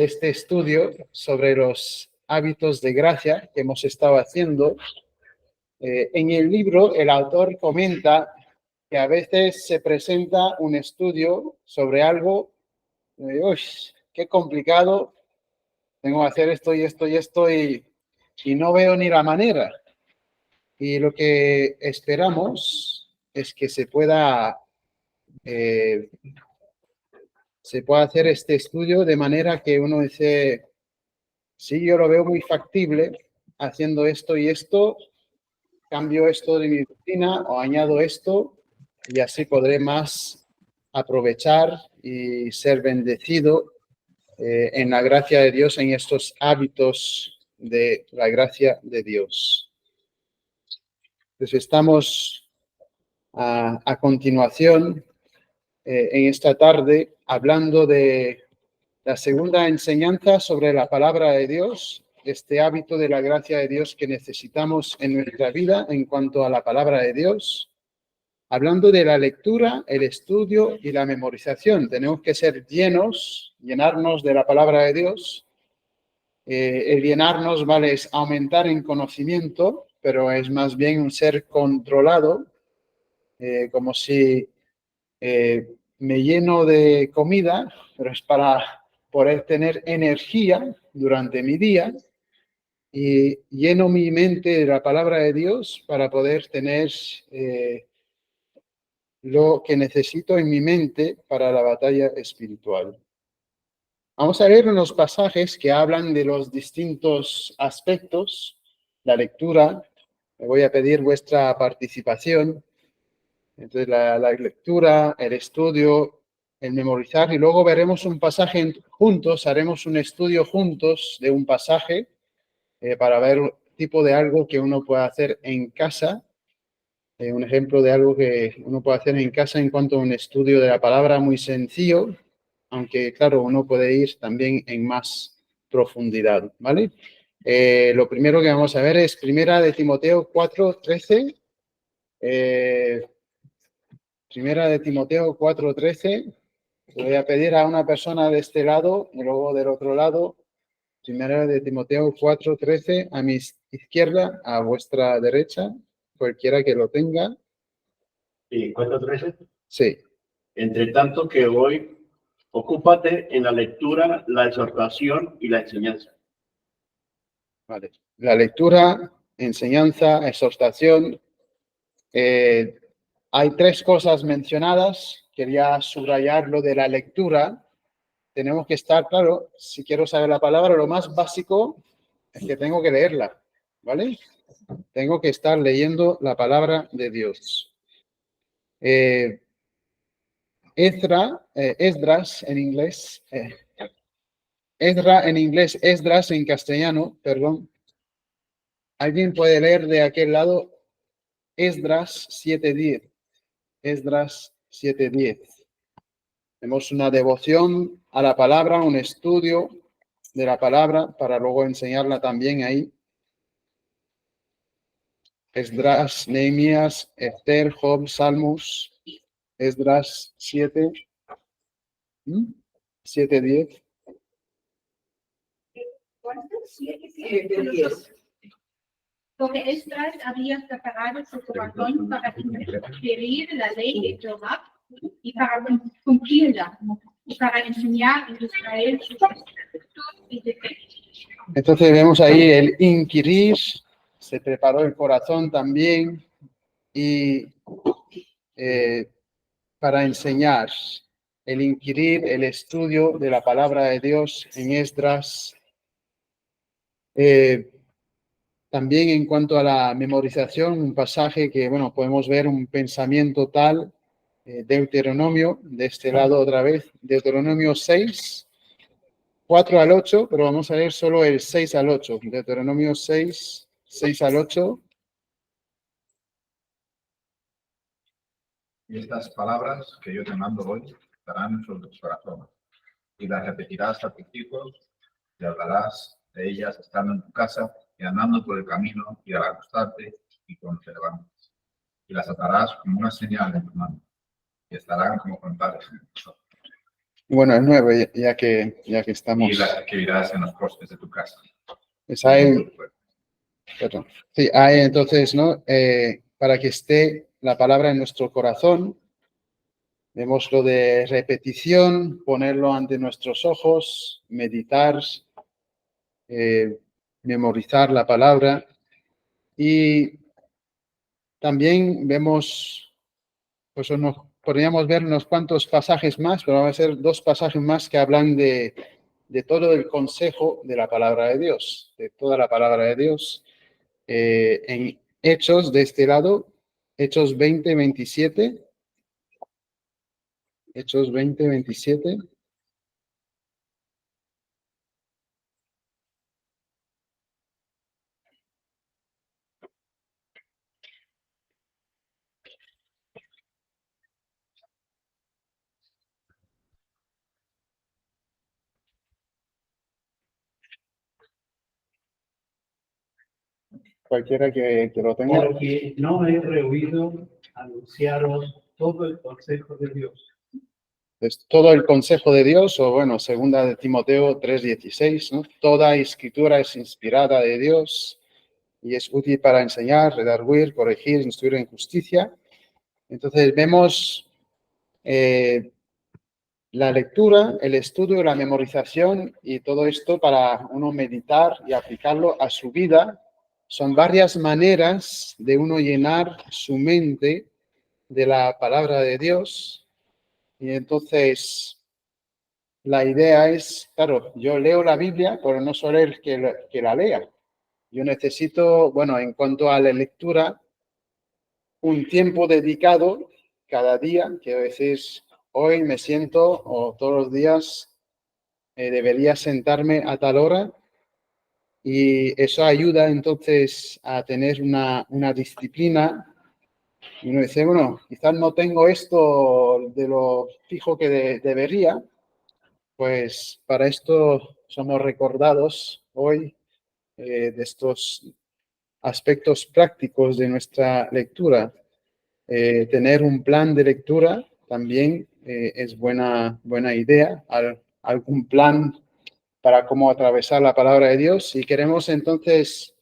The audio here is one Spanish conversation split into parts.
este estudio sobre los hábitos de gracia que hemos estado haciendo. En el libro, el autor comenta que a veces se presenta un estudio sobre algo, ¡uy, qué complicado! Tengo que hacer esto y esto y esto y no veo ni la manera. Y lo que esperamos es que se pueda hacer este estudio de manera que uno dice, sí, yo lo veo muy factible, haciendo esto y esto, cambio esto de mi rutina o añado esto y así podré más aprovechar y ser bendecido en la gracia de Dios, en estos hábitos de la gracia de Dios. Entonces estamos a continuación en esta tarde hablando de la segunda enseñanza sobre la palabra de Dios, este hábito de la gracia de Dios que necesitamos en nuestra vida en cuanto a la palabra de Dios. Hablando de la lectura, el estudio y la memorización. Tenemos que ser llenarnos de la palabra de Dios. El llenarnos, vale, es aumentar en conocimiento, pero es más bien un ser controlado, como si me lleno de comida, pero es para poder tener energía durante mi día y lleno mi mente de la palabra de Dios para poder tener lo que necesito en mi mente para la batalla espiritual. Vamos a leer unos pasajes que hablan de los distintos aspectos. La lectura, me voy a pedir vuestra participación. Entonces, la lectura, el estudio, el memorizar, y luego veremos un pasaje juntos, haremos un estudio juntos de un pasaje para ver un tipo de algo que uno puede hacer en casa, un ejemplo de algo que uno puede hacer en casa en cuanto a un estudio de la palabra muy sencillo, aunque claro, uno puede ir también en más profundidad, ¿vale? Lo primero que vamos a ver es Primera de Timoteo 4:13. Primera de Timoteo 4:13. Voy a pedir a una persona de este lado y luego del otro lado. Primera de Timoteo 4:13, a mi izquierda, a vuestra derecha, cualquiera que lo tenga. Sí, 4:13. Sí. Entre tanto que hoy, ocúpate en la lectura, la exhortación y la enseñanza. Vale. La lectura, enseñanza, exhortación. Hay tres cosas mencionadas. Quería subrayar lo de la lectura. Tenemos que estar, claro, si quiero saber la palabra, lo más básico es que tengo que leerla, ¿vale? Tengo que estar leyendo la palabra de Dios. Esdras en inglés, Ezra en inglés, Esdras en castellano, perdón. ¿Alguien puede leer de aquel lado? Esdras 7:10. Esdras 7:10. Tenemos una devoción a la palabra, un estudio de la palabra para luego enseñarla también ahí. Esdras, Nehemías, Esther, Job, Salmos, Esdras 7, 7:10. Porque Esdras había preparado su corazón para inquirir la ley de Jehová y para cumplirla, y para enseñar a Israel sus estatutos y decretos. Entonces vemos ahí el inquirir, se preparó el corazón también y para enseñar, el inquirir, el estudio de la palabra de Dios en Esdras. También en cuanto a la memorización, un pasaje que, bueno, podemos ver un pensamiento tal, Deuteronomio, de este lado otra vez, Deuteronomio 6, 4 al 8, pero vamos a leer solo el 6 al 8, Deuteronomio 6, 6 al 8. Y estas palabras que yo te mando hoy estarán sobre tus corazones, y las repetirás a tus hijos, y hablarás de ellas estando en tu casa y andando por el camino y al acostarte y cuando te levantes. Y las atarás como una señal en tu mano, y estarán como frontales en tus ojos. Bueno, el 9, ya que estamos. Y las escribirás en los postes de tu casa. Pues hay, perdón. Sí, hay entonces, ¿no? Para que esté la palabra en nuestro corazón, vemos lo de repetición, ponerlo ante nuestros ojos, meditar, memorizar la palabra. Y también vemos, pues podríamos ver unos cuantos pasajes más, pero van a ser 2 pasajes más que hablan de todo el consejo de la palabra de Dios, de toda la palabra de Dios. En Hechos, de este lado, Hechos 20, 27. Hechos 20, 27. Cualquiera que lo tenga. Porque no he rehuido anunciaros todo el consejo de Dios. Es todo el consejo de Dios, o bueno, segunda de Timoteo 3:16, ¿no? Toda escritura es inspirada de Dios y es útil para enseñar, redarguir, corregir, instruir en justicia. Entonces vemos la lectura, el estudio, la memorización y todo esto para uno meditar y aplicarlo a su vida. Son varias maneras de uno llenar su mente de la palabra de Dios. Y entonces la idea es, claro, yo leo la Biblia, pero no soy el que la lea. Yo necesito, bueno, en cuanto a la lectura, un tiempo dedicado cada día, que a veces hoy me siento o todos los días debería sentarme a tal hora, y eso ayuda entonces a tener una disciplina. Y uno dice, bueno, quizás no tengo esto de lo fijo que debería, pues para esto somos recordados hoy de estos aspectos prácticos de nuestra lectura. Tener un plan de lectura también es buena idea, algún plan para cómo atravesar la palabra de Dios. Si queremos entonces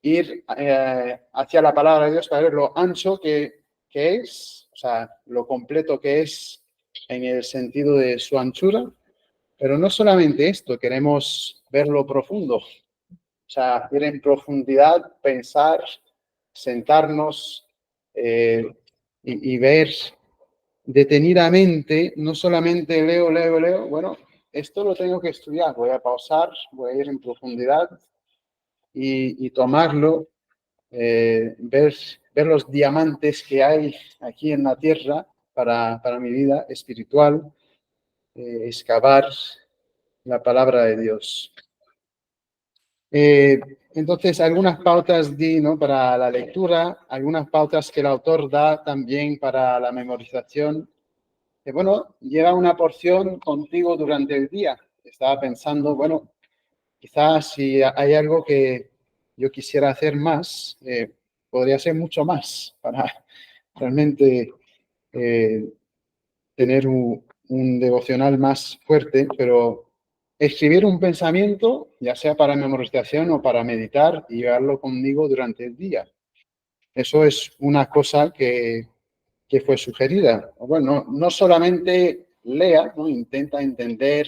ir hacia la palabra de Dios para ver lo ancho que es, o sea, lo completo que es en el sentido de su anchura, pero no solamente esto, queremos ver lo profundo, o sea, ir en profundidad, pensar, sentarnos y ver detenidamente, no solamente leo, bueno, esto lo tengo que estudiar, voy a pausar, voy a ir en profundidad y tomarlo, ver los diamantes que hay aquí en la tierra para mi vida espiritual, excavar la palabra de Dios. Entonces, algunas pautas ¿no? para la lectura, algunas pautas que el autor da también para la memorización. Bueno, lleva una porción contigo durante el día. Estaba pensando, bueno, quizás si hay algo que yo quisiera hacer más, podría ser mucho más para realmente tener un devocional más fuerte, pero escribir un pensamiento, ya sea para memorización o para meditar, y llevarlo conmigo durante el día. Eso es una cosa que fue sugerida. Bueno, no solamente lea, ¿no? Intenta entender,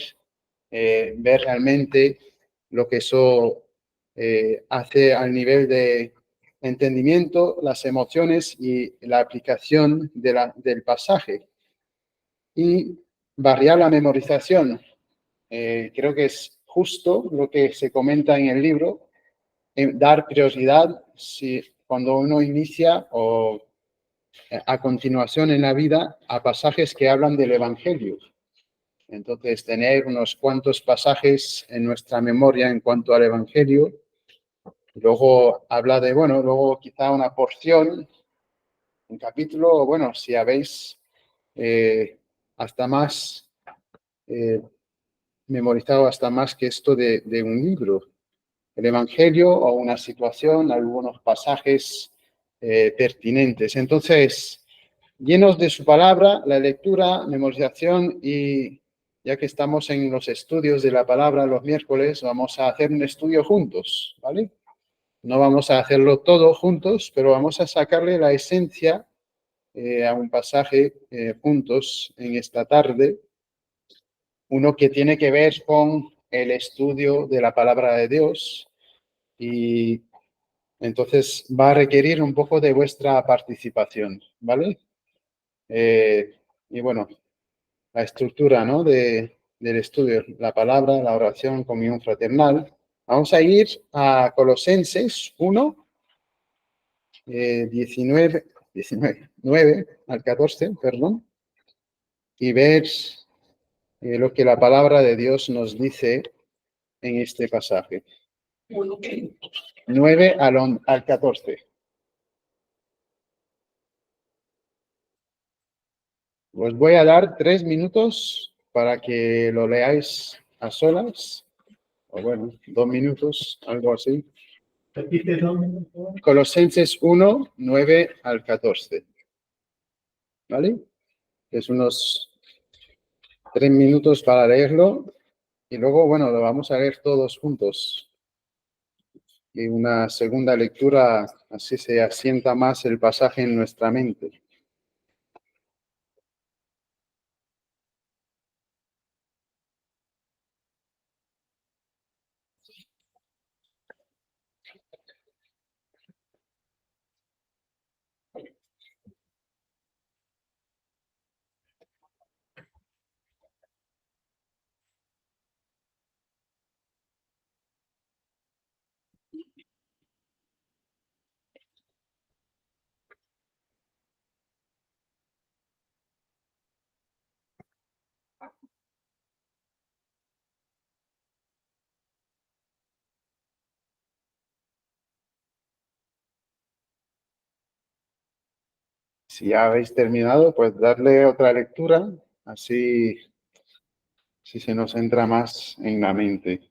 ver realmente lo que eso hace al nivel de entendimiento, las emociones y la aplicación del pasaje. Y variar la memorización. Creo que es justo lo que se comenta en el libro, dar prioridad cuando uno inicia o a continuación en la vida a pasajes que hablan del Evangelio. Entonces, tener unos cuantos pasajes en nuestra memoria en cuanto al Evangelio. Luego habla de, bueno, luego quizá una porción, un capítulo, bueno, si habéis hasta más memorizado hasta más que esto de un libro. El Evangelio o una situación, algunos pasajes pertinentes. Entonces, llenos de su palabra, la lectura, memorización y ya que estamos en los estudios de la palabra los miércoles, vamos a hacer un estudio juntos, ¿vale? No vamos a hacerlo todo juntos, pero vamos a sacarle la esencia a un pasaje juntos en esta tarde. Uno que tiene que ver con el estudio de la palabra de Dios y entonces va a requerir un poco de vuestra participación, ¿vale? Y bueno, la estructura, ¿no? del estudio, la palabra, la oración, comunión fraternal. Vamos a ir a Colosenses 1, 9 al 14, perdón, y ver lo que la palabra de Dios nos dice en este pasaje. 9 al 14. Os voy a dar 3 minutos para que lo leáis a solas, o bueno, 2 minutos, algo así. Repite dónde, por favor. Colosenses 1, 9 al 14. ¿Vale? Es unos 3 minutos para leerlo y luego, bueno, lo vamos a leer todos juntos. Y una segunda lectura, así se asienta más el pasaje en nuestra mente. Si ya habéis terminado, pues darle otra lectura, así si se nos entra más en la mente.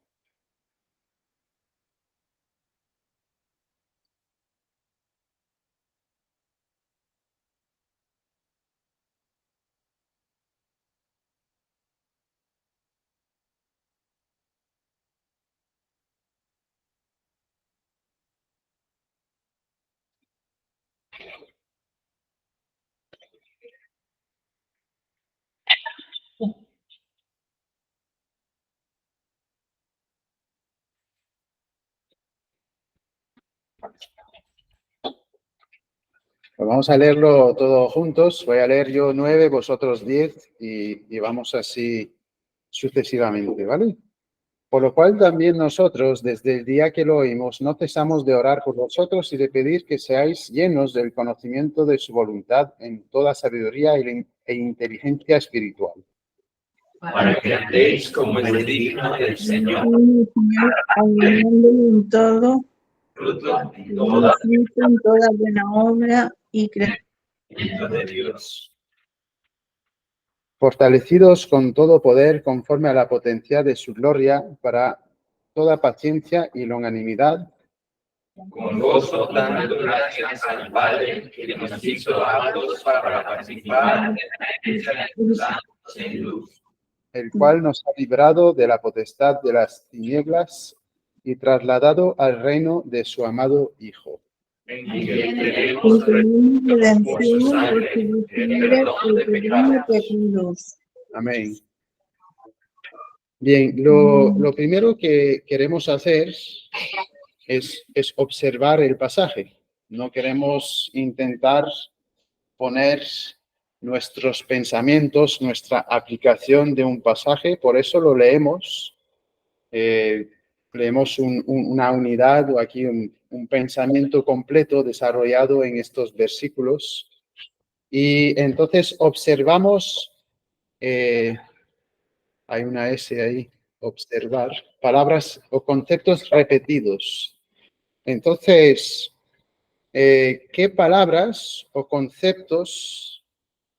Pues vamos a leerlo todo juntos. Voy a leer yo 9, vosotros 10 y vamos así sucesivamente, ¿vale? Por lo cual también nosotros, desde el día que lo oímos, no cesamos de orar por vosotros y de pedir que seáis llenos del conocimiento de su voluntad en toda sabiduría e inteligencia espiritual. Para que andéis como es digno del Señor, Ayudando en todo, fruto de toda en toda buena obra y la de Dios, Fortalecidos con todo poder conforme a la potencia de su gloria para toda paciencia y longanimidad, con gozo dando gracias al Padre que nos hizo aptos para participar de la herencia de los santos en luz, el cual nos ha librado de la potestad de las tinieblas y trasladado al reino de su amado Hijo, en quien tenemos redención por su por sangre su el sangre, perdón de el perdón de pecados. pecados. Amén. Bien, lo primero que queremos hacer es observar el pasaje. No queremos intentar poner nuestros pensamientos, nuestra aplicación de un pasaje, por eso lo leemos. Leemos una unidad o aquí un pensamiento completo desarrollado en estos versículos. Y entonces observamos, hay una S ahí, observar, palabras o conceptos repetidos. Entonces, ¿qué palabras o conceptos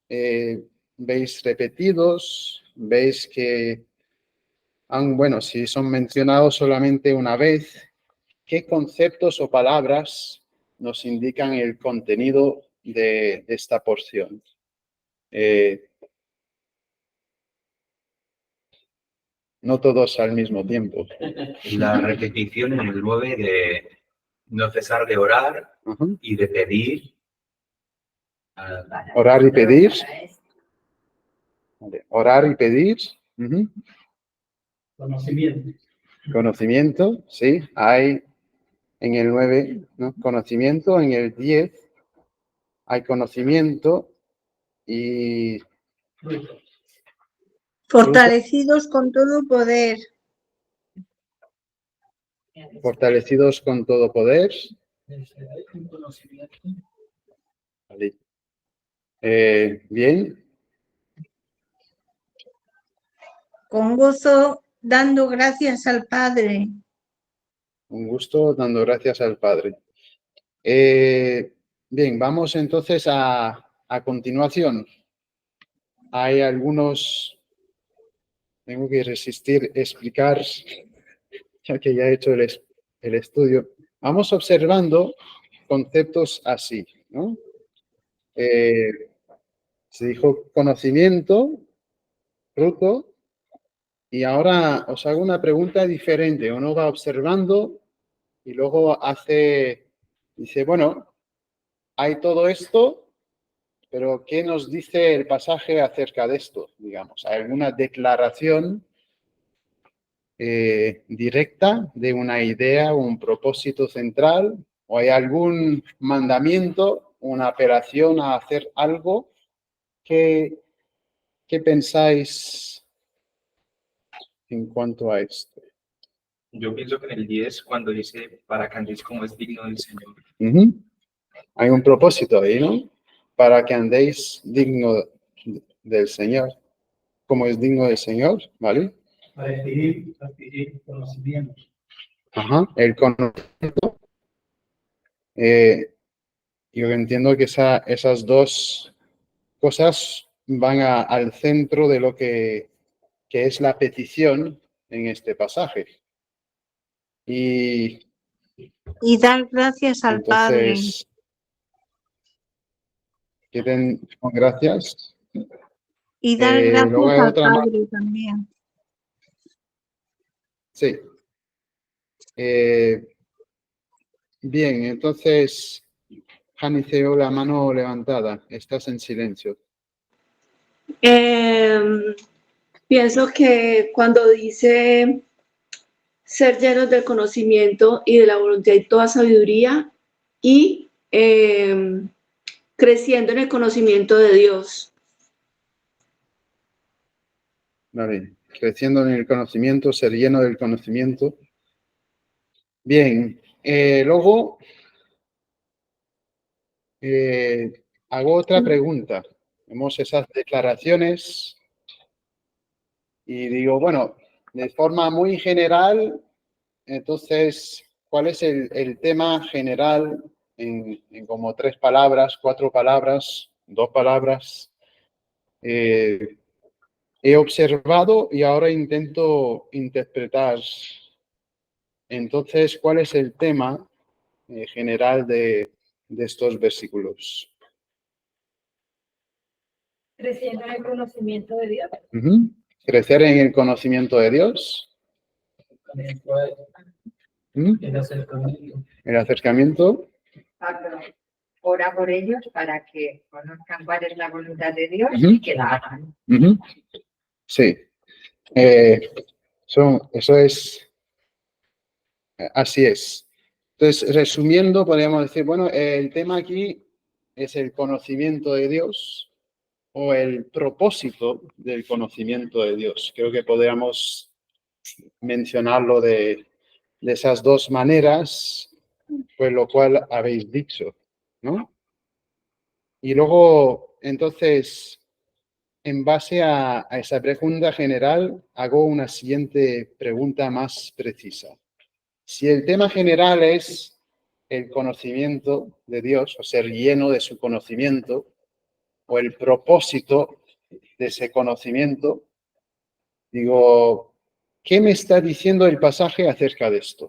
veis repetidos? ¿Veis que bueno, si son mencionados solamente una vez, qué conceptos o palabras nos indican el contenido de esta porción? no todos al mismo tiempo. La repetición en el 9 de no cesar de orar Ujú. y de pedir. Orar y pedir. Vale, orar y pedir. Ujú. Conocimiento. Conocimiento, sí, hay en el 9, ¿no? Conocimiento, en el 10 hay conocimiento y Fruto. Fortalecidos con todo poder. fortalecidos con todo poder. Hay un conocimiento. Vale. Bien, Con gozo dando gracias al Padre. un gusto dando gracias al Padre. Bien, vamos entonces a continuación. Hay algunos, tengo que resistir explicar, ya que ya he hecho el estudio. Vamos observando conceptos así, ¿no? Se dijo conocimiento, fruto, y ahora os hago una pregunta diferente. Uno va observando y luego dice, bueno, hay todo esto, pero ¿qué nos dice el pasaje acerca de esto? Digamos, ¿hay alguna declaración directa de una idea o un propósito central? ¿O hay algún mandamiento, una apelación a hacer algo? ¿Qué pensáis en cuanto a esto? Yo pienso que en el 10, cuando dice para que andéis como es digno del Señor. Ujú. Hay un propósito ahí, ¿no? Para que andéis digno del Señor, como es digno del Señor, ¿vale? Para adquirir conocimiento. Ajá, el conocimiento. Yo entiendo que esas dos cosas van al centro de lo que es la petición en este pasaje. Y Y dar gracias al Padre. entonces, ¿qué con gracias? Y dar Luego gracias hay al otra más. Padre también. Sí. Bien, entonces, Jani, te veo la mano levantada. Estás en silencio. Pienso que cuando dice ser llenos del conocimiento y de la voluntad y toda sabiduría y creciendo en el conocimiento de Dios. Vale. Creciendo en el conocimiento, ser lleno del conocimiento. Bien. Luego, hago otra pregunta. Vemos esas declaraciones y digo, bueno, de forma muy general, entonces, ¿cuál es el tema general en como 3 palabras, 4 palabras, 2 palabras? He observado y ahora intento interpretar. Entonces, ¿cuál es el tema general de estos versículos? Creciendo en el conocimiento de Dios. Ujú. Crecer en el conocimiento de Dios. ¿Mm? El acercamiento. El acercamiento. Ora por ellos para que conozcan cuál es la voluntad de Dios Ujú. y que la hagan. Ujú. Sí. Eso es, así es. Entonces, resumiendo, podríamos decir, bueno, el tema aquí es el conocimiento de Dios o el propósito del conocimiento de Dios. Creo que podríamos mencionarlo de esas dos maneras, pues lo cual habéis dicho, ¿no? Y luego, entonces, en base a esa pregunta general, hago una siguiente pregunta más precisa. Si el tema general es el conocimiento de Dios, o ser lleno de su conocimiento, o el propósito de ese conocimiento, digo, ¿qué me está diciendo el pasaje acerca de esto?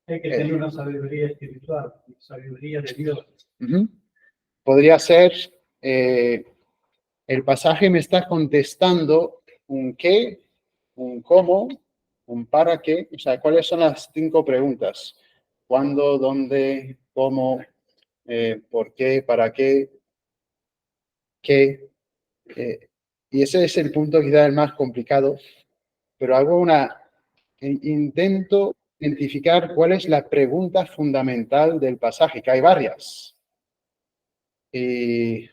Hay que tener una sabiduría espiritual, sabiduría de Dios. Uh-huh. Podría ser, el pasaje me está contestando un qué, un cómo, un para qué. O sea, ¿cuáles son las 5 preguntas? ¿Cuándo, dónde, cómo, por qué, para qué, qué? Y ese es el punto quizá el más complicado, pero intento identificar cuál es la pregunta fundamental del pasaje, que hay varias. Y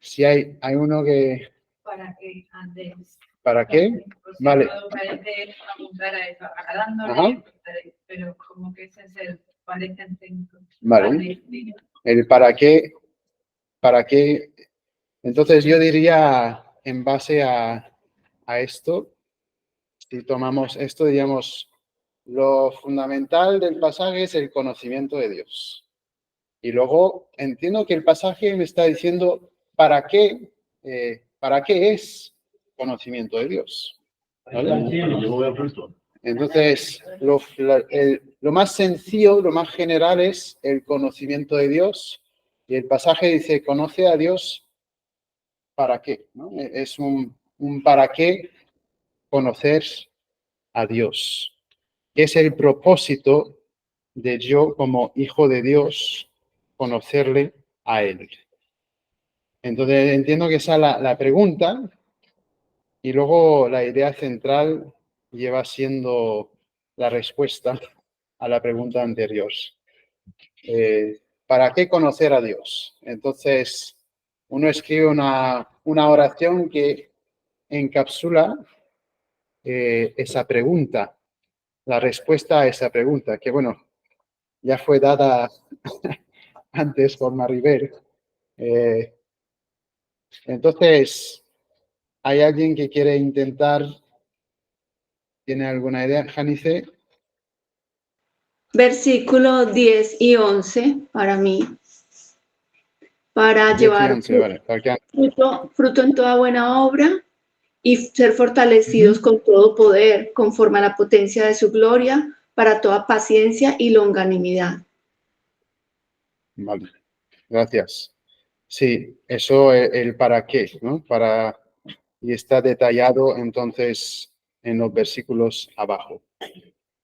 si hay uno que... Para que andes. ¿Para qué? O sea, Vale. todo parece apuntar a eso, agradándole, Ajá. pero como que ese es el parecen cinco. Vale. El para qué. Entonces yo diría, en base a esto, si tomamos esto, diríamos, lo fundamental del pasaje es el conocimiento de Dios. Y luego entiendo que el pasaje me está diciendo para qué es conocimiento de Dios. ¿Vale? Entonces, lo más sencillo, lo más general es el conocimiento de Dios. Y el pasaje dice, conoce a Dios, ¿para qué? ¿No? Es un para qué conocer a Dios. ¿Qué es el propósito de yo como hijo de Dios conocerle a Él? Entonces, entiendo que esa es la pregunta y luego la idea central lleva siendo la respuesta a la pregunta anterior. ¿Para qué conocer a Dios? Entonces, uno escribe una oración que encapsula esa pregunta, la respuesta a esa pregunta, que bueno, ya fue dada antes por Maribel. Entonces, ¿hay alguien que quiere intentar? ¿Tiene alguna idea, Janice? Versículo 10 y 11 para mí, para 10 y llevar 11, vale. fruto en toda buena obra y ser fortalecidos con todo poder, conforme a la potencia de su gloria, para toda paciencia y longanimidad. Vale, gracias. Sí, eso el para qué, ¿no? Y está detallado entonces en los versículos abajo.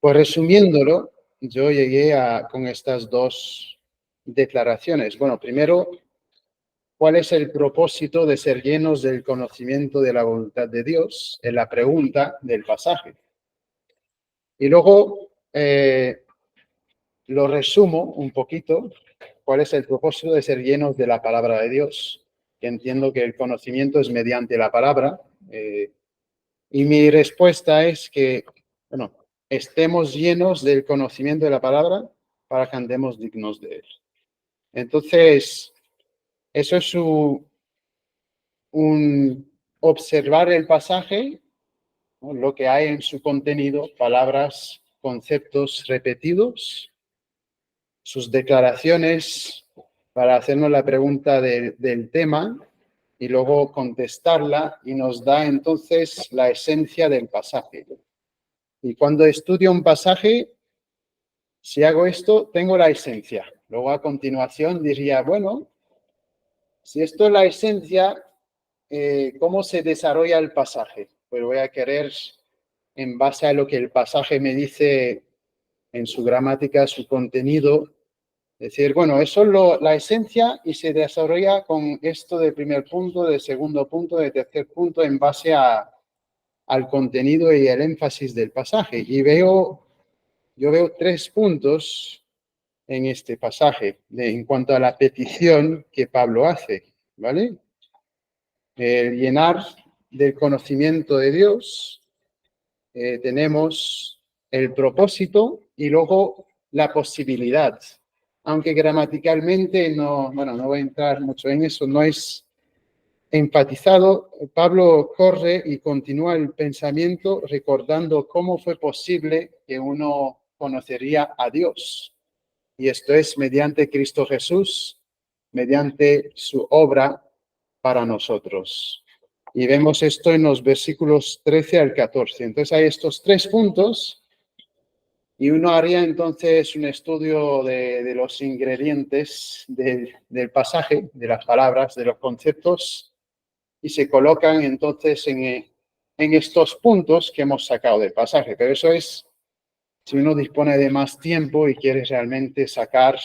Pues resumiéndolo, yo llegué con estas 2 declaraciones. Bueno, primero, ¿cuál es el propósito de ser llenos del conocimiento de la voluntad de Dios? Es la pregunta del pasaje. Y luego lo resumo un poquito. ¿Cuál es el propósito de ser llenos de la palabra de Dios? Que entiendo que el conocimiento es mediante la palabra. Y mi respuesta es que, bueno, estemos llenos del conocimiento de la palabra para que andemos dignos de él. Entonces, eso es observar el pasaje, ¿no? Lo que hay en su contenido, palabras, conceptos repetidos, sus declaraciones para hacernos la pregunta del tema y luego contestarla y nos da entonces la esencia del pasaje. Y cuando estudio un pasaje, si hago esto, tengo la esencia. Luego a continuación diría, bueno, si esto es la esencia, ¿cómo se desarrolla el pasaje? Pues voy a querer, en base a lo que el pasaje me dice en su gramática, su contenido, decir, bueno, eso es la esencia y se desarrolla con esto de primer punto, de segundo punto, de tercer punto, en base al contenido y el énfasis del pasaje. Y yo veo 3 puntos en este pasaje en cuanto a la petición que Pablo hace, ¿vale? Llenar del conocimiento de Dios, tenemos el propósito y luego la posibilidad. Aunque gramaticalmente no voy a entrar mucho en eso, no es enfatizado, Pablo corre y continúa el pensamiento recordando cómo fue posible que uno conocería a Dios. Y esto es mediante Cristo Jesús, mediante su obra para nosotros. Y vemos esto en los versículos 13 al 14. Entonces hay estos 3 puntos y uno haría entonces un estudio de los ingredientes del pasaje, de las palabras, de los conceptos, y se colocan entonces en estos puntos que hemos sacado del pasaje. Pero eso es si uno dispone de más tiempo y quiere realmente sacar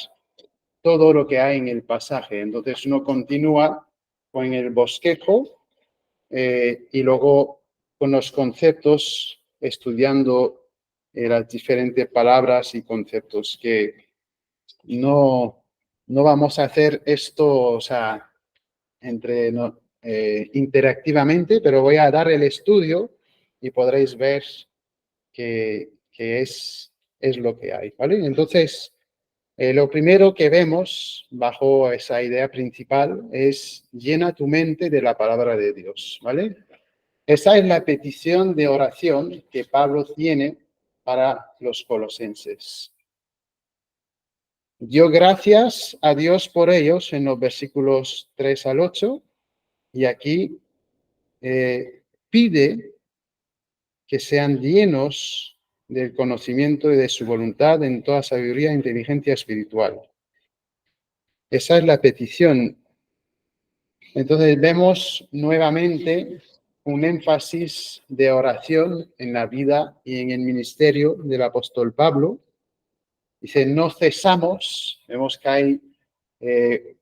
todo lo que hay en el pasaje. Entonces uno continúa con el bosquejo y luego con los conceptos, estudiando las diferentes palabras y conceptos, que no vamos a hacer esto, o sea, interactivamente, pero voy a dar el estudio y podréis ver que es lo que hay, ¿vale? Entonces, lo primero que vemos bajo esa idea principal es llena tu mente de la palabra de Dios, ¿vale? Esa es la petición de oración que Pablo tiene para los colosenses. Dio gracias a Dios por ellos en los versículos 3 al 8 y aquí pide que sean llenos del conocimiento y de su voluntad en toda sabiduría e inteligencia espiritual. Esa es la petición. Entonces vemos nuevamente un énfasis de oración en la vida y en el ministerio del apóstol Pablo. Dice, no cesamos, vemos que hay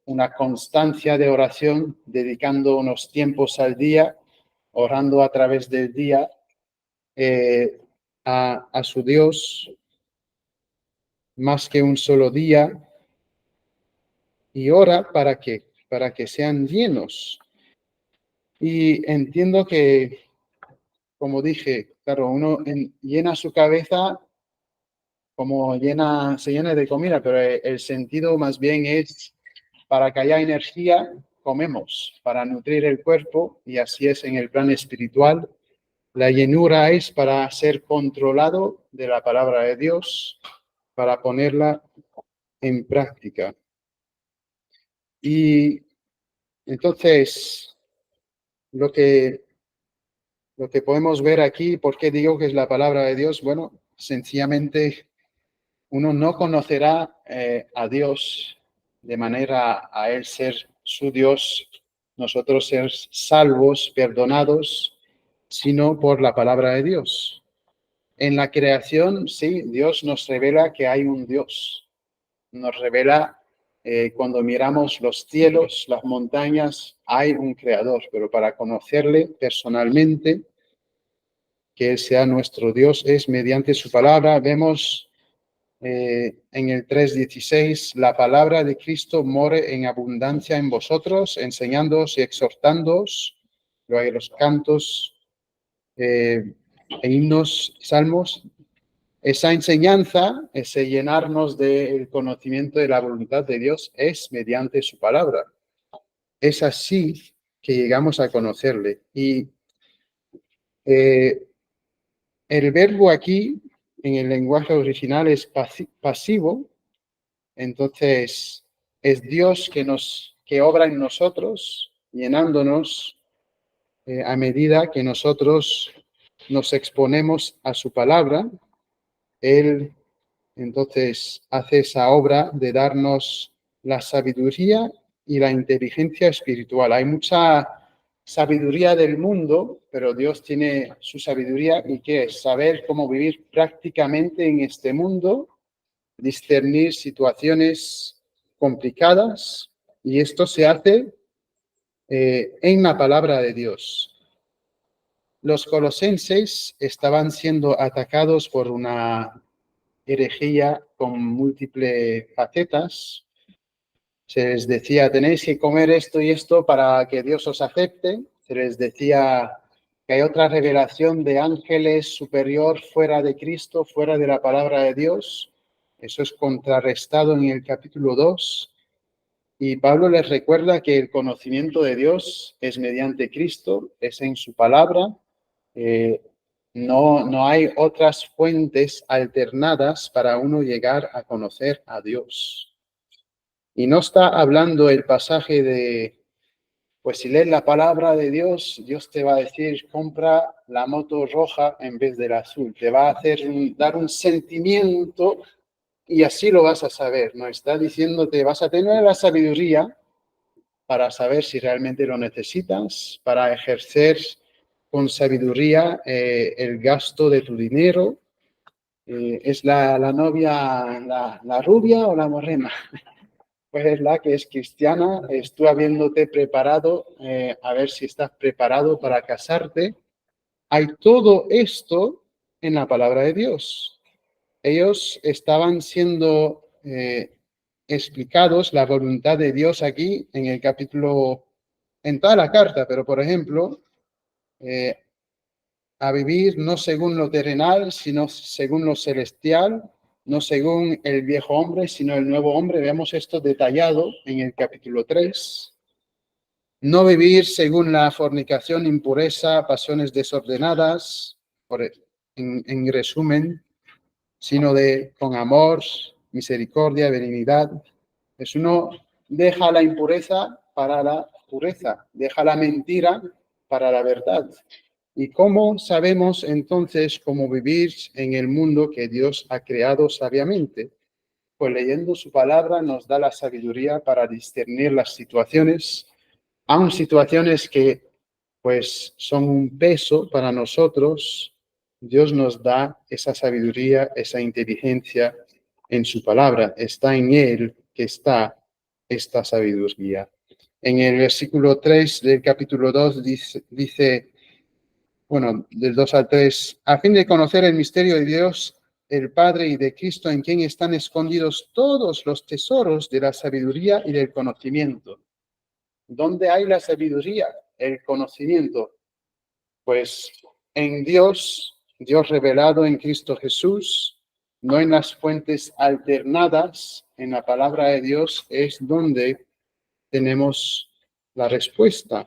una constancia de oración, dedicando unos tiempos al día, orando a través del día a su Dios, más que un solo día, y ora para que sean llenos. Y entiendo que, como dije, claro, uno llena su cabeza como se llena de comida, pero el sentido más bien es para que haya energía, comemos, para nutrir el cuerpo, y así es en el plan espiritual. La llenura es para ser controlado de la palabra de Dios, para ponerla en práctica. Y entonces, lo que podemos ver aquí, ¿por qué digo que es la palabra de Dios? Bueno, sencillamente uno no conocerá a Dios de manera a Él ser su Dios, nosotros ser salvos, perdonados, sino por la palabra de Dios. En la creación, sí, Dios nos revela que hay un Dios. Nos revela cuando miramos los cielos, las montañas, hay un creador, pero para conocerle personalmente, que Él sea nuestro Dios, es mediante su palabra. Vemos en el 3:16, la palabra de Cristo more en abundancia en vosotros, enseñándoos y exhortándoos. Luego hay los cantos e himnos, salmos. Esa enseñanza, ese llenarnos del conocimiento de la voluntad de Dios, es mediante su palabra. Es así que llegamos a conocerle. Y el verbo aquí, en el lenguaje original, es pasivo. Entonces, es Dios que obra en nosotros, llenándonos a medida que nosotros nos exponemos a su palabra. Él, entonces, hace esa obra de darnos la sabiduría y la inteligencia espiritual. Hay mucha sabiduría del mundo, pero Dios tiene su sabiduría, y que es saber cómo vivir prácticamente en este mundo, discernir situaciones complicadas, y esto se hace en la palabra de Dios. Los colosenses estaban siendo atacados por una herejía con múltiples facetas. Se les decía, tenéis que comer esto y esto para que Dios os acepte. Se les decía que hay otra revelación de ángeles superior fuera de Cristo, fuera de la palabra de Dios. Eso es contrarrestado en el capítulo 2. Y Pablo les recuerda que el conocimiento de Dios es mediante Cristo, es en su palabra. No hay otras fuentes alternadas para uno llegar a conocer a Dios. Y no está hablando el pasaje de, pues si lees la palabra de Dios, Dios te va a decir, compra la moto roja en vez de la azul. Te va a hacer dar un sentimiento y así lo vas a saber. No está diciéndote, vas a tener la sabiduría para saber si realmente lo necesitas, para ejercer con sabiduría el gasto de tu dinero. ¿Es la novia la rubia o la morena? Pues es la que es cristiana. Tú habiéndote preparado, a ver si estás preparado para casarte. Hay todo esto en la palabra de Dios. Ellos estaban siendo explicados la voluntad de Dios aquí en el capítulo, en toda la carta, pero por ejemplo, a vivir no según lo terrenal, sino según lo celestial, no según el viejo hombre, sino el nuevo hombre. Vemos esto detallado en el capítulo 3. No vivir según la fornicación, impureza, pasiones desordenadas, en resumen, sino con amor, misericordia, benignidad. Es uno deja la impureza para la pureza, deja la mentira para la verdad. ¿Y cómo sabemos entonces cómo vivir en el mundo que Dios ha creado sabiamente? Pues leyendo su palabra nos da la sabiduría para discernir las situaciones, aun situaciones que pues son un peso para nosotros. Dios nos da esa sabiduría, esa inteligencia en su palabra. Está en Él que está esta sabiduría. En el versículo 3 del capítulo 2 dice, bueno, del 2 al 3, a fin de conocer el misterio de Dios, el Padre, y de Cristo, en quien están escondidos todos los tesoros de la sabiduría y del conocimiento. ¿Dónde hay la sabiduría? El conocimiento. Pues en Dios, Dios revelado en Cristo Jesús, no en las fuentes alternadas, en la palabra de Dios es donde tenemos la respuesta.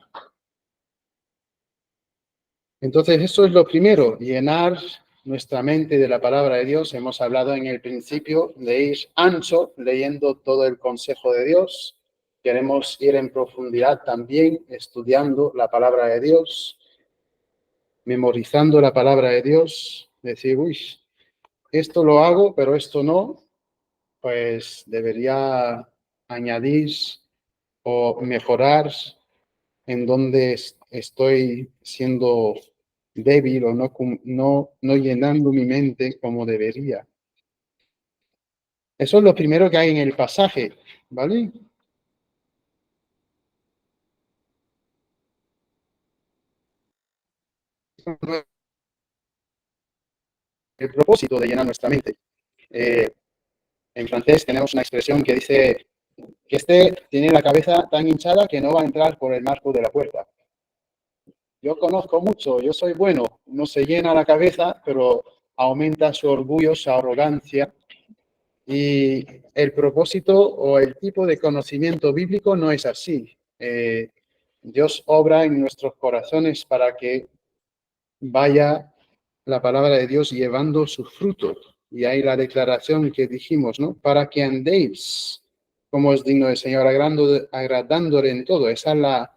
Entonces, eso es lo primero, llenar nuestra mente de la palabra de Dios. Hemos hablado en el principio de ir ancho, leyendo todo el consejo de Dios. Queremos ir en profundidad también, estudiando la palabra de Dios, memorizando la palabra de Dios, decir, uy, esto lo hago, pero esto no, pues debería añadir o mejorar en donde estoy siendo débil o no llenando mi mente como debería. Eso es lo primero que hay en el pasaje, ¿vale? El propósito de llenar nuestra mente. En francés tenemos una expresión que dice que tiene la cabeza tan hinchada que no va a entrar por el marco de la puerta. Yo conozco mucho, yo soy bueno, no se llena la cabeza, pero aumenta su orgullo, su arrogancia. Y el propósito o el tipo de conocimiento bíblico no es así. Dios obra en nuestros corazones para que vaya la palabra de Dios llevando su fruto. Y hay la declaración que dijimos, ¿no? Para que andéis como es digno del Señor, agradándole en todo. Esa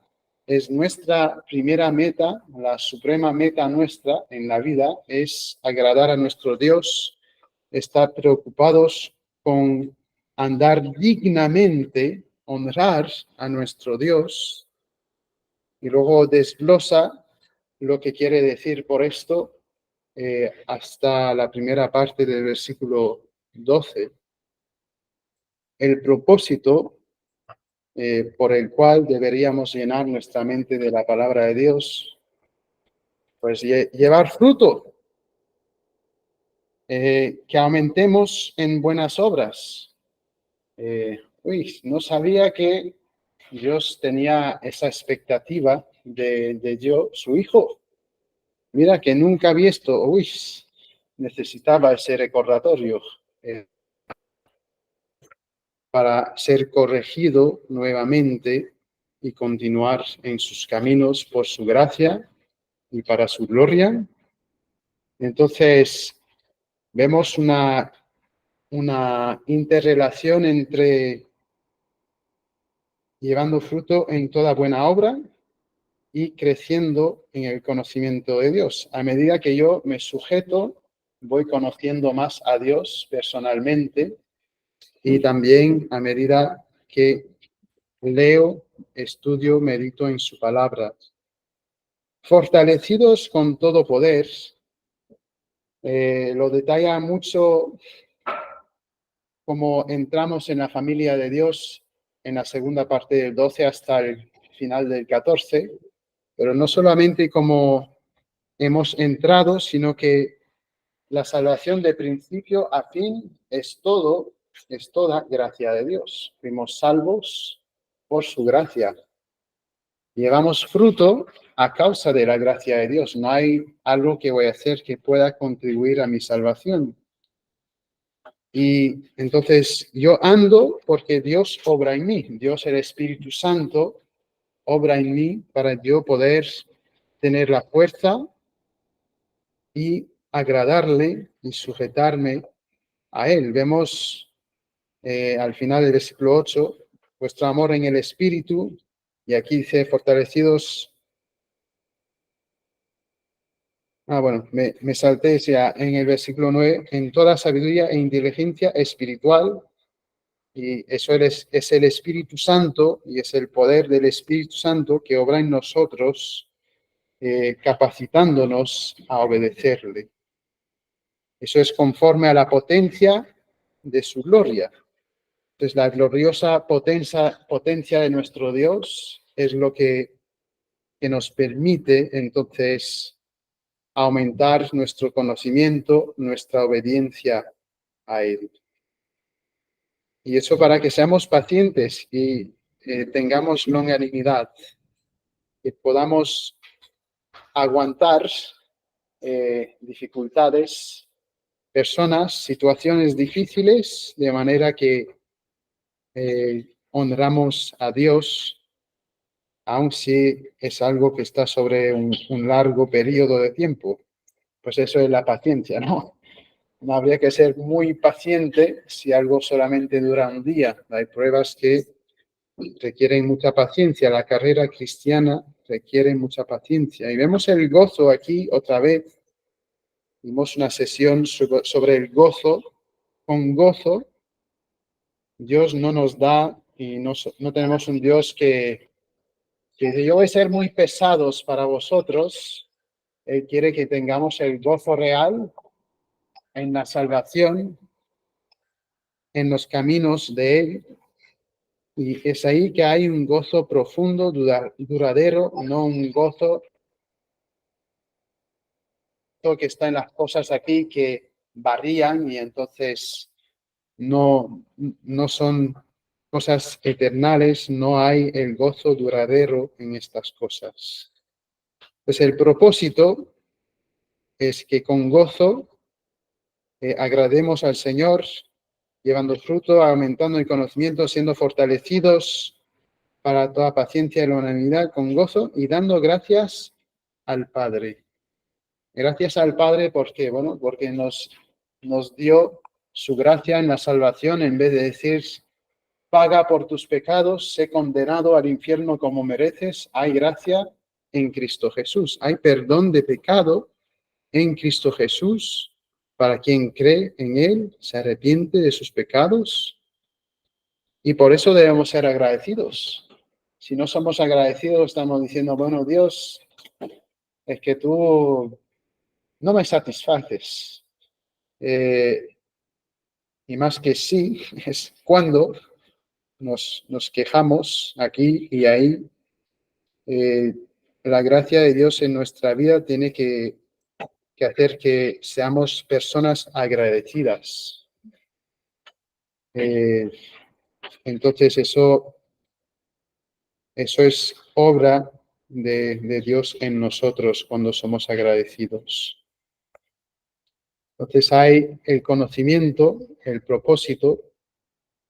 es nuestra primera meta, la suprema meta nuestra en la vida, es agradar a nuestro Dios, estar preocupados con andar dignamente, honrar a nuestro Dios. Y luego desglosa lo que quiere decir por esto hasta la primera parte del versículo 12. El propósito por el cual deberíamos llenar nuestra mente de la palabra de Dios, pues llevar fruto, que aumentemos en buenas obras. No sabía que Dios tenía esa expectativa de yo, su hijo. Mira que nunca había visto, necesitaba ese recordatorio para ser corregido nuevamente y continuar en sus caminos por su gracia y para su gloria. Entonces, vemos una interrelación entre llevando fruto en toda buena obra y creciendo en el conocimiento de Dios. A medida que yo me sujeto, voy conociendo más a Dios personalmente y también a medida que leo, estudio, medito en su palabra. Fortalecidos con todo poder, lo detalla mucho como entramos en la familia de Dios en la segunda parte del 12 hasta el final del 14, pero no solamente como hemos entrado, sino que la salvación de principio a fin es toda gracia de Dios. Fuimos salvos por su gracia. Llevamos fruto a causa de la gracia de Dios. No hay algo que voy a hacer que pueda contribuir a mi salvación. Y entonces yo ando porque Dios obra en mí. Dios, el Espíritu Santo, obra en mí para yo poder tener la fuerza y agradarle y sujetarme a Él. Vemos al final del versículo 8, vuestro amor en el Espíritu, y aquí dice, fortalecidos. Bueno, me salté ya en el versículo 9, en toda sabiduría e inteligencia espiritual, y eso es el Espíritu Santo, y es el poder del Espíritu Santo que obra en nosotros, capacitándonos a obedecerle. Eso es conforme a la potencia de su gloria. Entonces, la gloriosa potencia de nuestro Dios es lo que nos permite, entonces, aumentar nuestro conocimiento, nuestra obediencia a Él. Y eso para que seamos pacientes y tengamos longanimidad, que podamos aguantar dificultades, personas, situaciones difíciles, de manera que honramos a Dios, aun si es algo que está sobre un largo periodo de tiempo. Pues eso es la paciencia, ¿no? No habría que ser muy paciente si algo solamente dura un día. Hay pruebas que requieren mucha paciencia. La carrera cristiana requiere mucha paciencia. Y vemos el gozo aquí otra vez. Vimos una sesión sobre el gozo. Con gozo, Dios no nos da y no tenemos un Dios que yo voy a ser muy pesados para vosotros. Él quiere que tengamos el gozo real en la salvación, en los caminos de Él. Y es ahí que hay un gozo profundo, duradero, no un gozo que está en las cosas aquí que varían y entonces no son cosas eternales, no hay el gozo duradero en estas cosas. Pues el propósito es que con gozo agrademos al Señor, llevando fruto, aumentando el conocimiento, siendo fortalecidos para toda paciencia y longanimidad con gozo y dando gracias al Padre. Gracias al Padre, ¿por qué? Bueno, porque nos dio su gracia en la salvación en vez de decir, paga por tus pecados, sé condenado al infierno como mereces. Hay gracia en Cristo Jesús. Hay perdón de pecado en Cristo Jesús para quien cree en Él, se arrepiente de sus pecados. Y por eso debemos ser agradecidos. Si no somos agradecidos, estamos diciendo, bueno, Dios, es que tú no me satisfaces. Y más que sí, es cuando nos quejamos aquí y ahí. La gracia de Dios en nuestra vida tiene que hacer que seamos personas agradecidas. Entonces eso es obra de Dios en nosotros cuando somos agradecidos. Entonces hay el conocimiento, el propósito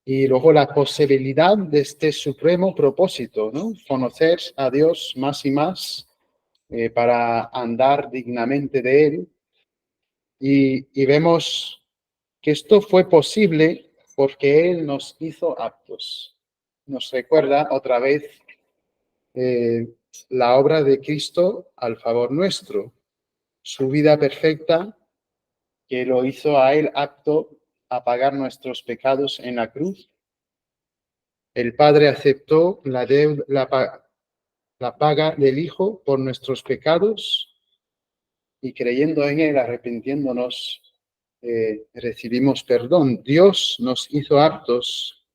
y luego la posibilidad de este supremo propósito, ¿no? Conocer a Dios más y más para andar dignamente de Él. Y vemos que esto fue posible porque Él nos hizo aptos. Nos recuerda otra vez la obra de Cristo al favor nuestro, su vida perfecta que lo hizo a Él apto a pagar nuestros pecados en la cruz. El Padre aceptó la deuda, la paga del Hijo por nuestros pecados y creyendo en Él, arrepintiéndonos, recibimos perdón. Dios nos hizo aptos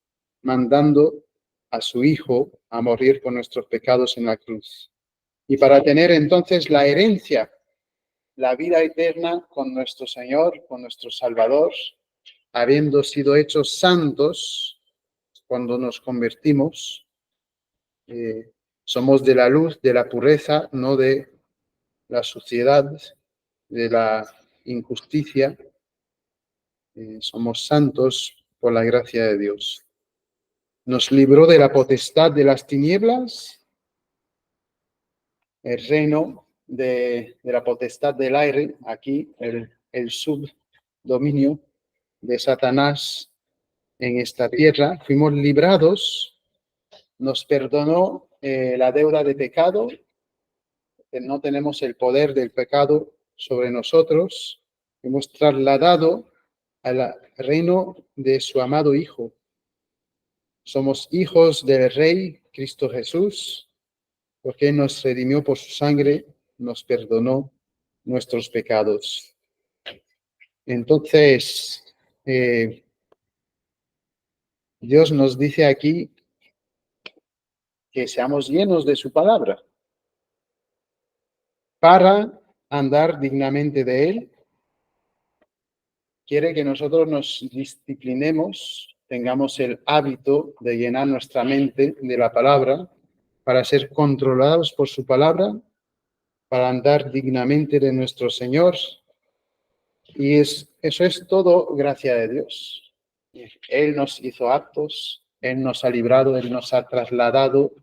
mandando a su Hijo a morir por nuestros pecados en la cruz. Y para tener entonces la herencia, la vida eterna con nuestro Señor, con nuestro Salvador, habiendo sido hechos santos cuando nos convertimos, somos de la luz, de la pureza, no de la suciedad, de la injusticia. Somos santos por la gracia de Dios. Nos libró de la potestad de las tinieblas, el reino de la potestad del aire, aquí el subdominio de Satanás en esta tierra. Fuimos librados, nos perdonó la deuda de pecado, no tenemos el poder del pecado sobre nosotros, hemos trasladado al reino de su amado Hijo. Somos hijos del Rey Cristo Jesús, porque nos redimió por su sangre, nos perdonó nuestros pecados. Entonces, Dios nos dice aquí que seamos llenos de su palabra para andar dignamente de Él. Quiere que nosotros nos disciplinemos, tengamos el hábito de llenar nuestra mente de la palabra para ser controlados por su palabra, para andar dignamente de nuestro Señor. Y eso es todo gracia de Dios. Él nos hizo aptos, Él nos ha librado, Él nos ha trasladado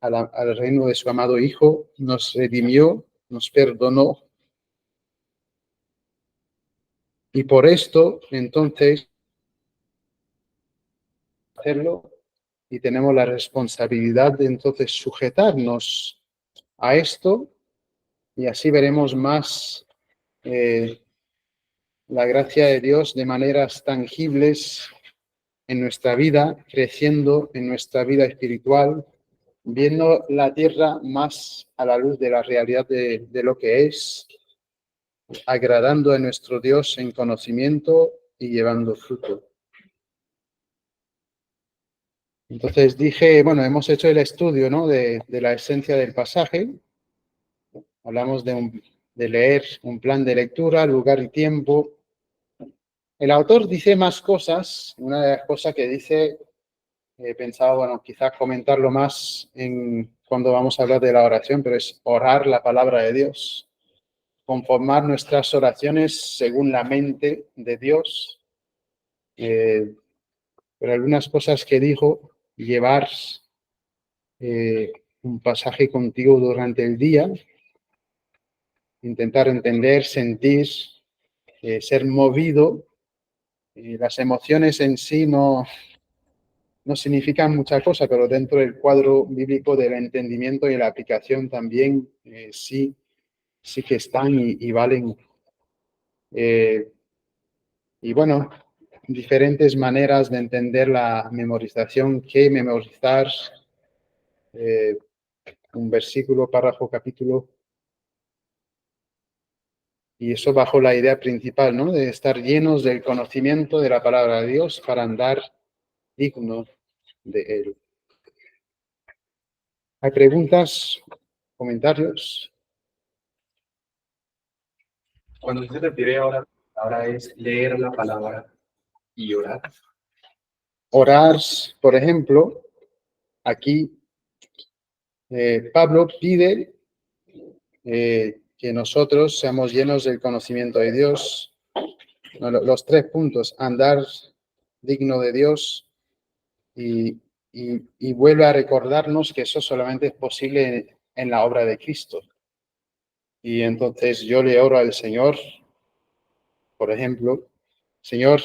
al reino de su amado Hijo, nos redimió, nos perdonó. Y por esto, entonces, hacerlo y tenemos la responsabilidad de entonces sujetarnos a esto y así veremos más la gracia de Dios de maneras tangibles en nuestra vida, creciendo en nuestra vida espiritual, viendo la tierra más a la luz de la realidad de lo que es, agradando a nuestro Dios en conocimiento y llevando fruto. Entonces dije, bueno, hemos hecho el estudio, ¿no?, de la esencia del pasaje. Hablamos de leer un plan de lectura, lugar y tiempo. El autor dice más cosas. Una de las cosas que dice, he pensado, bueno, quizás comentarlo más cuando vamos a hablar de la oración, pero es orar la palabra de Dios, conformar nuestras oraciones según la mente de Dios. Pero algunas cosas que dijo, llevar un pasaje contigo durante el día, intentar entender, sentir, ser movido. Las emociones en sí no significan mucha cosa, pero dentro del cuadro bíblico del entendimiento y la aplicación también sí que están y valen. Y bueno, diferentes maneras de entender la memorización, qué memorizar, un versículo, párrafo, capítulo. Y eso bajo la idea principal, ¿no?, de estar llenos del conocimiento de la palabra de Dios para andar digno de Él. ¿Hay preguntas, comentarios? Cuando se refiere ahora es leer la palabra y orar. Orar, por ejemplo, aquí Pablo pide que nosotros seamos llenos del conocimiento de Dios. Los 3 puntos: andar digno de Dios y vuelve a recordarnos que eso solamente es posible en la obra de Cristo. Y entonces yo le oro al Señor, por ejemplo, Señor,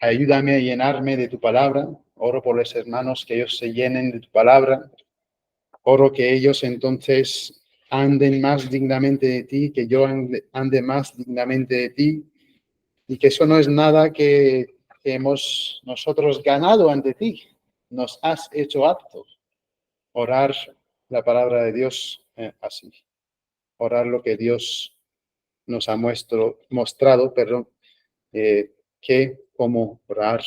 ayúdame a llenarme de tu palabra. Oro por los hermanos que ellos se llenen de tu palabra. Oro que ellos entonces anden más dignamente de ti, que yo ande más dignamente de ti, y que eso no es nada que hemos nosotros ganado ante ti. Nos has hecho aptos. Orar la palabra de Dios así. Orar lo que Dios nos ha mostrado, que cómo orar